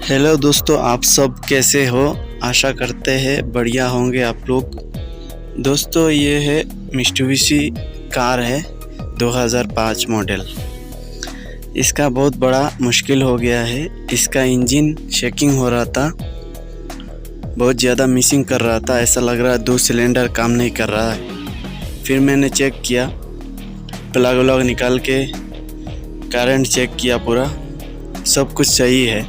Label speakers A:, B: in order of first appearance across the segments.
A: Hello दोस्तों, आप सब कैसे हो। आशा करते हैं बढ़िया होंगे आप लोग। दोस्तों, ये है मित्सुबिशी कार है 2005 मॉडल। इसका बहुत बड़ा मुश्किल हो गया है। इसका इंजन शेकिंग हो रहा था, बहुत ज़्यादा मिसिंग कर रहा था। ऐसा लग रहा है 2 सिलेंडर काम नहीं कर रहा है। फिर मैंने चेक किया, प्लग व्लग निकाल के करंट चेक किया, पूरा सब कुछ सही है।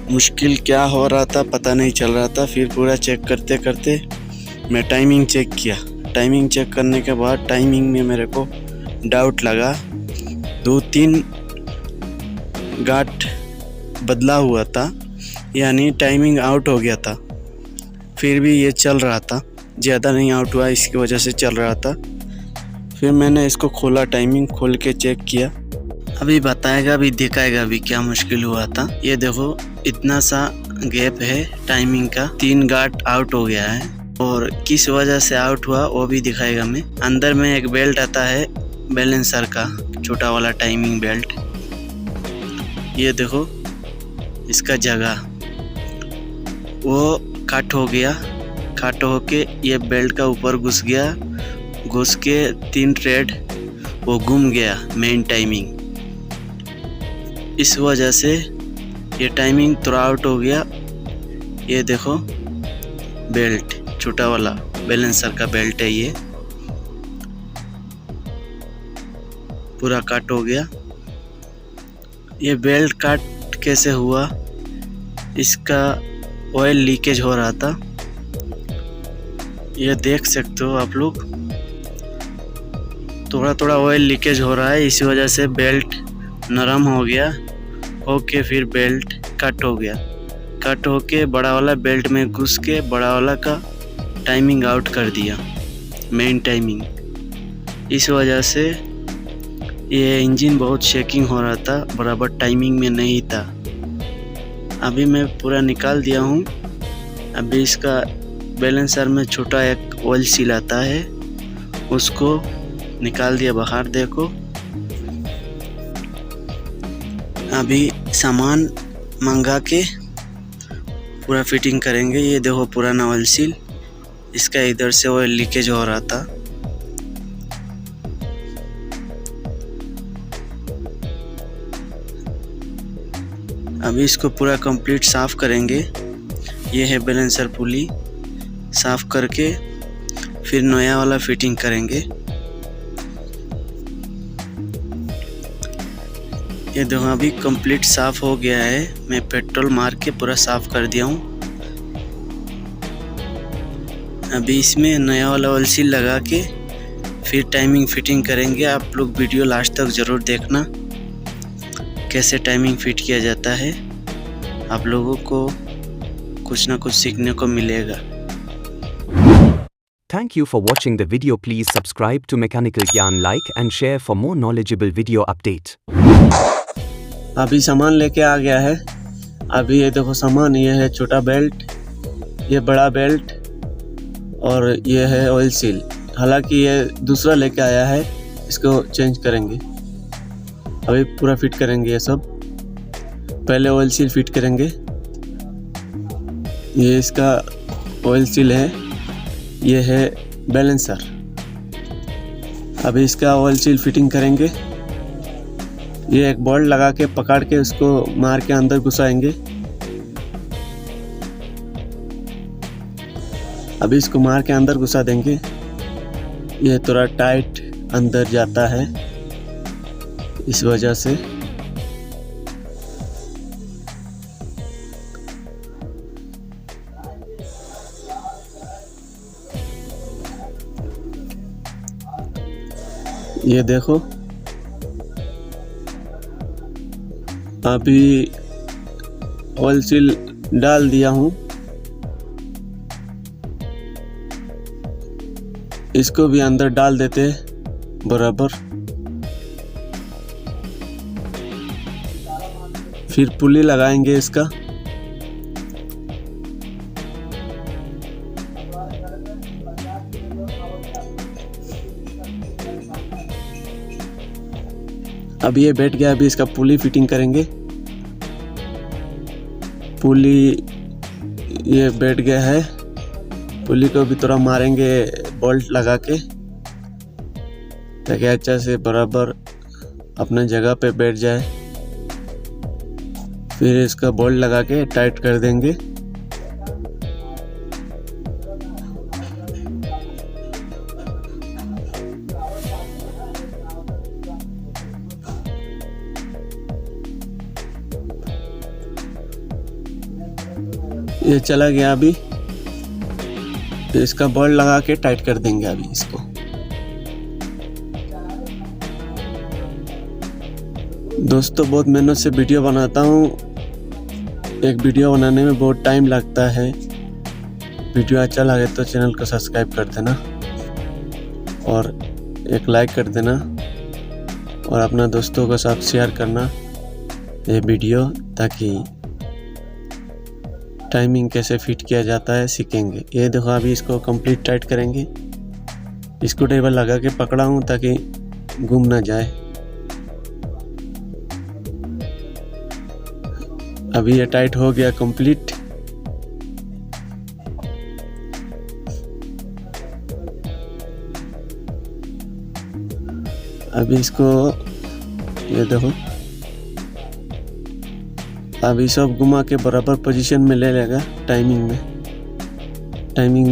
A: मुश्किल क्या हो रहा था पता नहीं चल रहा था। फिर पूरा चेक करते करते मैं टाइमिंग चेक किया। टाइमिंग चेक करने के बाद टाइमिंग में मेरे को डाउट लगा। 2-3 गाट बदला हुआ था, यानी टाइमिंग आउट हो गया था। फिर भी ये चल रहा था, ज़्यादा नहीं आउट हुआ, इसकी वजह से चल रहा था। फिर मैंने इसको खोला, टाइमिंग खोल के चेक किया। अभी बताएगा भी, दिखाएगा भी क्या मुश्किल हुआ था। ये देखो, इतना सा गैप है टाइमिंग का। 3 गाट आउट हो गया है और किस वजह से आउट हुआ वो भी दिखाएगा मैं। अंदर में एक बेल्ट आता है बैलेंसर का, छोटा वाला टाइमिंग बेल्ट। ये देखो, इसका जगह वो कट हो गया। कट होके ये बेल्ट का ऊपर घुस गया। घुस के 3 थ्रेड वो घूम गया मेन टाइमिंग। इस वजह से ये टाइमिंग थोड़ा आउट हो गया। ये देखो, बेल्ट छोटा वाला बैलेंसर का बेल्ट है, ये पूरा कट हो गया। ये बेल्ट कट कैसे हुआ? इसका ऑयल लीकेज हो रहा था, ये देख सकते हो आप लोग। थोड़ा थोड़ा ऑयल लीकेज हो रहा है, इसी वजह से बेल्ट नरम हो गया। ओके, फिर बेल्ट कट हो गया। कट होके बड़ा वाला बेल्ट में घुस के बड़ा वाला का टाइमिंग आउट कर दिया, मेन टाइमिंग। इस वजह से ये इंजन बहुत शेकिंग हो रहा था, बराबर टाइमिंग में नहीं था। अभी मैं पूरा निकाल दिया हूँ। अभी इसका बैलेंसर में छोटा एक ऑयल सील आता है, उसको निकाल दिया बाहर। देखो, अभी सामान मंगा के पूरा फिटिंग करेंगे। ये देखो, पुराना ऑयल सील, इसका इधर से ऑयल लीकेज हो रहा था। अभी इसको पूरा कंप्लीट साफ करेंगे। ये है बैलेंसर पुली, साफ करके फिर नया वाला फिटिंग करेंगे। ये देखो, अभी कंप्लीट साफ हो गया है। मैं पेट्रोल मार के पूरा साफ कर दिया हूँ। अभी इसमें नया वाला ऑयल सील लगा के फिर टाइमिंग फिटिंग करेंगे। आप लोग वीडियो लास्ट तक ज़रूर देखना, कैसे टाइमिंग फिट किया जाता है। आप लोगों को कुछ ना कुछ सीखने को मिलेगा।
B: Thank you for watching the video. Please subscribe to Mechanical Gyan, like and share for more knowledgeable video update.
A: अभी सामान लेके आ गया है। अभी ये देखो सामान, ये है छोटा बेल्ट, ये बड़ा बेल्ट और ये है ऑयल सील। हालांकि ये दूसरा लेके आया है, इसको चेंज करेंगे। अभी पूरा फिट करेंगे ये सब। पहले ऑयल सील फिट करेंगे। ये इसका ऑयल सील है, ये है बैलेंसर। अभी इसका ऑयल सील फिटिंग करेंगे। ये एक बोल्ट लगा के पकड़ के उसको मार के अंदर घुसाएंगे। अभी इसको मार के अंदर घुसा देंगे। ये थोड़ा टाइट अंदर जाता है, इस वजह से। ये देखो, अभी ऑयल सील डाल दिया हूँ। इसको भी अंदर डाल देते बराबर। फिर पुली लगाएंगे इसका। अब ये बैठ गया। अभी इसका पुली फिटिंग करेंगे। पुली ये बैठ गया है। पुली को भी थोड़ा मारेंगे बोल्ट लगा के, ताकि अच्छा से बराबर अपने जगह पे बैठ जाए। फिर इसका बोल्ट लगा के टाइट कर देंगे। ये चला गया। अभी इसका बोल्ट लगा के टाइट कर देंगे अभी इसको। दोस्तों बहुत मेहनत से वीडियो बनाता हूँ। एक वीडियो बनाने में बहुत टाइम लगता है। वीडियो अच्छा लगे तो चैनल को सब्सक्राइब कर देना और एक लाइक कर देना और अपना दोस्तों के साथ शेयर करना ये वीडियो, ताकि टाइमिंग कैसे फिट किया जाता है सीखेंगे। ये देखो अभी इसको कंप्लीट टाइट करेंगे। स्क्रू ड्राइवर लगा के पकड़ा हूँ ताकि घूम ना जाए। अभी ये टाइट हो गया कंप्लीट। अभी इसको ये देखो अभी सब घुमा के बराबर पोजीशन में ले लेगा। टाइमिंग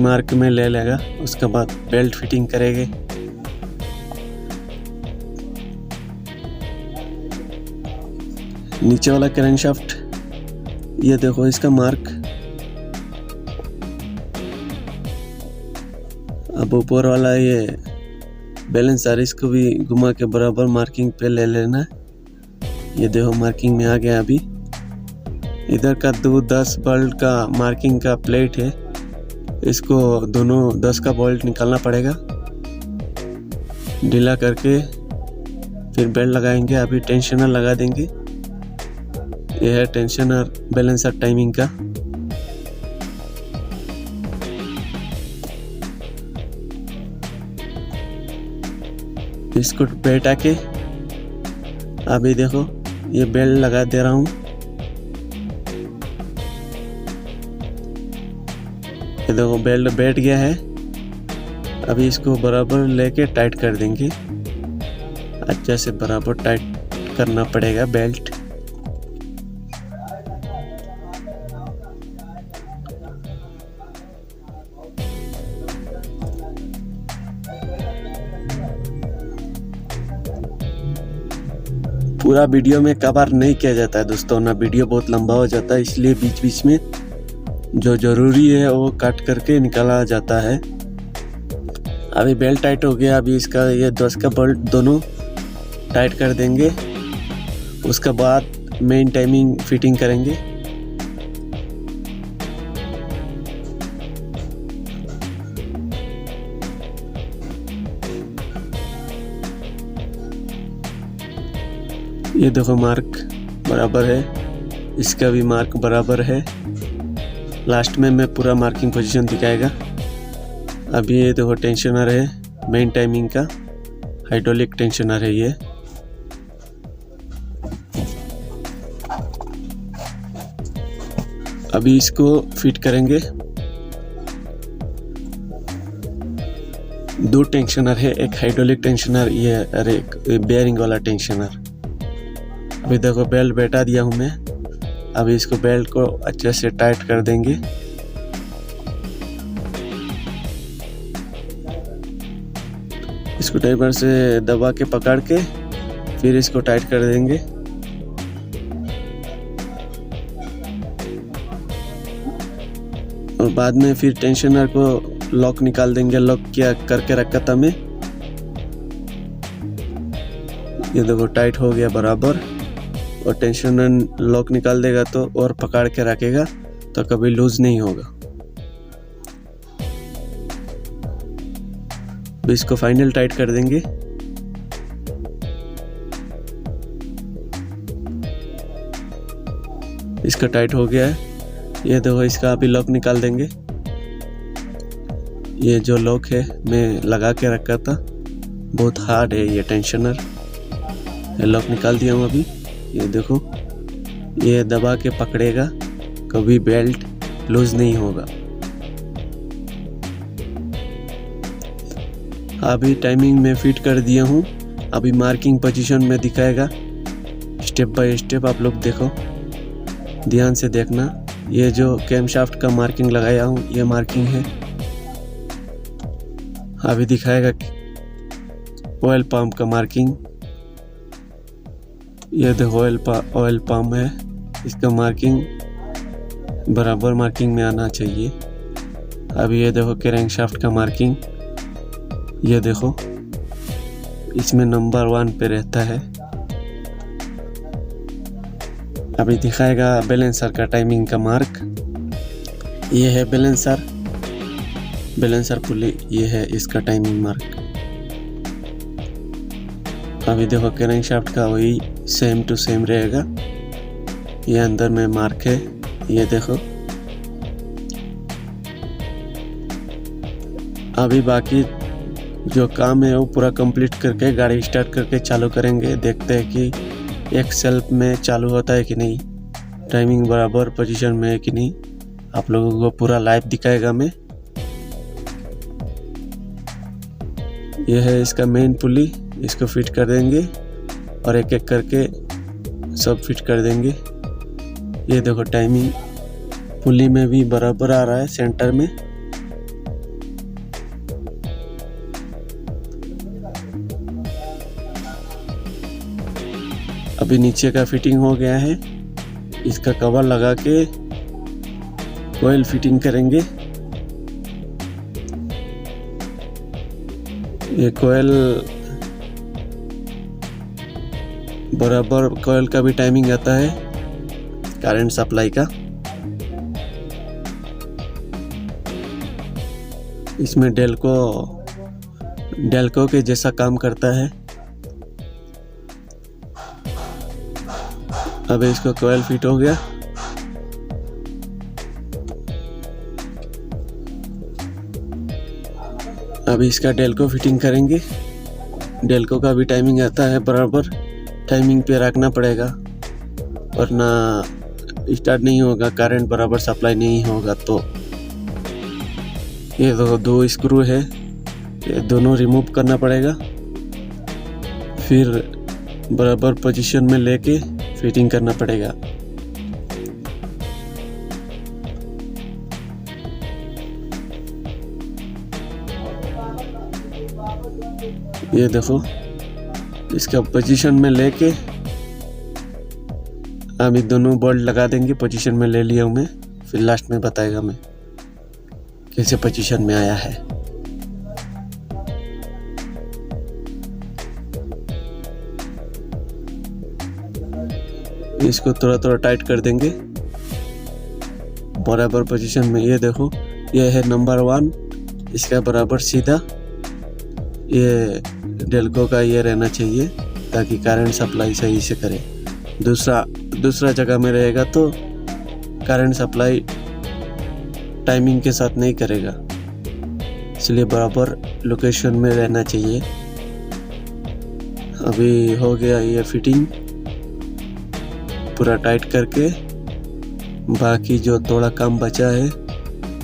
A: मार्क में ले लेगा। उसके बाद बेल्ट फिटिंग करेंगे। नीचे वाला क्रैंकशाफ्ट ये देखो इसका मार्क। अब ऊपर वाला ये बैलेंसर, इसको भी घुमा के बराबर मार्किंग पे ले लेना। ये देखो मार्किंग में आ गया। अभी इधर का 10 बोल्ट का मार्किंग का प्लेट है। इसको दोनों 10 का बोल्ट निकालना पड़ेगा। ढीला करके फिर बेल्ट लगाएंगे। अभी टेंशनर लगा देंगे। यह है टेंशनर बैलेंसर टाइमिंग का। इसको बैठा के अभी देखो ये बेल्ट लगा दे रहा हूँ। ये देखो बेल्ट बैठ गया है। अभी इसको बराबर लेके टाइट कर देंगे। अच्छा से बराबर टाइट करना पड़ेगा बेल्ट। पूरा वीडियो में कवर नहीं किया जाता है दोस्तों, ना वीडियो बहुत लंबा हो जाता है, इसलिए बीच बीच में जो ज़रूरी है वो काट करके निकाला जाता है। अभी बेल्ट टाइट हो गया। अभी इसका ये 10 का बोल्ट दोनों टाइट कर देंगे। उसके बाद मेन टाइमिंग फिटिंग करेंगे। ये देखो मार्क बराबर है, इसका भी मार्क बराबर है। लास्ट में मैं पूरा मार्किंग पोजीशन दिखाएगा। अभी ये देखो टेंशनर है मेन टाइमिंग का, हाइड्रोलिक टेंशनर है ये। अभी इसको फिट करेंगे। 2 टेंशनर है, एक हाइड्रोलिक टेंशनर ये और एक बेयरिंग वाला टेंशनर। अभी देखो बेल्ट बैठा दिया हूँ मैं। अभी इसको बेल्ट को अच्छे से टाइट कर देंगे। इसको ड्राइवर से दबा के पकड़ के फिर इसको टाइट कर देंगे। और बाद में फिर टेंशनर को लॉक निकाल देंगे। लॉक किया करके रखा था मैं। ये देखो टाइट हो गया बराबर। और टेंशनर लॉक निकाल देगा तो और पकड़ के रखेगा तो कभी लूज नहीं होगा। अब इसको फाइनल टाइट कर देंगे। इसका टाइट हो गया है। ये देखो इसका अभी लॉक निकाल देंगे। ये जो लॉक है मैं लगा के रखा था, बहुत हार्ड है ये टेंशनर। ये लॉक निकाल दिया हूँ अभी। ये देखो ये दबा के पकड़ेगा कभी बेल्ट लूज नहीं होगा। अभी टाइमिंग में फिट कर दिया हूँ। अभी मार्किंग पोजीशन में दिखाएगा, स्टेप बाय स्टेप आप लोग देखो, ध्यान से देखना। ये जो कैमशाफ्ट का मार्किंग लगाया हूँ ये मार्किंग है। अभी दिखाएगा ऑयल पंप का मार्किंग। ये देखो ऑयल पंप है, इसका मार्किंग बराबर मार्किंग में आना चाहिए। अभी ये देखो क्रैंकशाफ्ट का मार्किंग, ये देखो इसमें नंबर 1 पे रहता है। अभी दिखाएगा बैलेंसर का टाइमिंग का मार्क। ये है बैलेंसर पुली, ये है इसका टाइमिंग मार्क। अभी देखो क्रैंकशाफ्ट का वही सेम टू सेम रहेगा। ये अंदर में मार्क है, ये देखो। अभी बाकी जो काम है वो पूरा कंप्लीट करके गाड़ी स्टार्ट करके चालू करेंगे। देखते हैं कि एक सेल्फ में चालू होता है कि नहीं, टाइमिंग बराबर पोजीशन में है कि नहीं। आप लोगों को पूरा लाइव दिखाएगा मैं। यह है इसका मेन पुली, इसको फिट कर देंगे और एक एक करके सब फिट कर देंगे। ये देखो टाइमिंग पुली में भी बराबर आ रहा है सेंटर में। अभी नीचे का फिटिंग हो गया है, इसका कवर लगा के कोयल फिटिंग करेंगे। ये कोयल बराबर, कोयल का भी टाइमिंग आता है करंट सप्लाई का। इसमें डेल्को के जैसा काम करता है। अब इसको कोयल फिट हो गया। अभी इसका डेल्को फिटिंग करेंगे। डेल्को का भी टाइमिंग आता है बराबर, टाइमिंग पे रखना पड़ेगा वरना स्टार्ट नहीं होगा, करंट बराबर सप्लाई नहीं होगा। तो ये दो स्क्रू है, ये दोनों रिमूव करना पड़ेगा, फिर बराबर पोजीशन में लेके फिटिंग करना पड़ेगा। ये देखो इसका पोजीशन में लेके अभी दोनों बोल्ट लगा देंगे। पोजीशन में ले लिया हूँ मैं, फिर लास्ट में बताएगा मैं कैसे पोजीशन में आया है। इसको थोड़ा थोड़ा टाइट कर देंगे बराबर पोजीशन में। ये देखो ये है नंबर 1, इसका बराबर सीधा ये डेल्को का ये रहना चाहिए ताकि करंट सप्लाई सही से करे। दूसरा जगह में रहेगा तो करंट सप्लाई टाइमिंग के साथ नहीं करेगा, इसलिए बराबर लोकेशन में रहना चाहिए। अभी हो गया ये फिटिंग पूरा टाइट करके, बाकी जो थोड़ा काम बचा है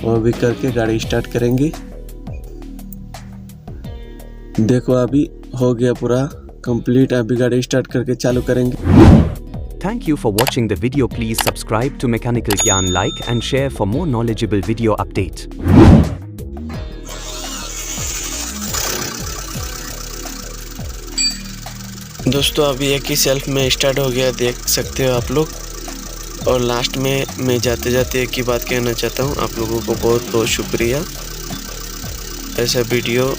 A: वो भी करके गाड़ी स्टार्ट करेंगे। देखो अभी हो गया पूरा कंप्लीट। अभी गाड़ी स्टार्ट करके चालू करेंगे।
B: Thank you for watching the video. Please subscribe to Mechanical Gyan, like and share for more knowledgeable video update.
A: दोस्तों अभी एक ही सेल्फ में स्टार्ट हो गया, देख सकते हो आप लोग। और लास्ट में मैं जाते जाते एक ही बात कहना चाहता हूँ, आप लोगों को बहुत बहुत शुक्रिया। ऐसा वीडियो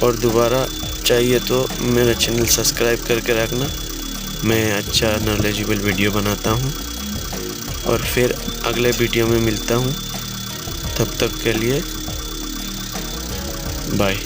A: और दोबारा चाहिए तो मेरा चैनल सब्सक्राइब करके रखना। मैं अच्छा नॉलेजेबल वीडियो बनाता हूँ और फिर अगले वीडियो में मिलता हूँ। तब तक के लिए बाय।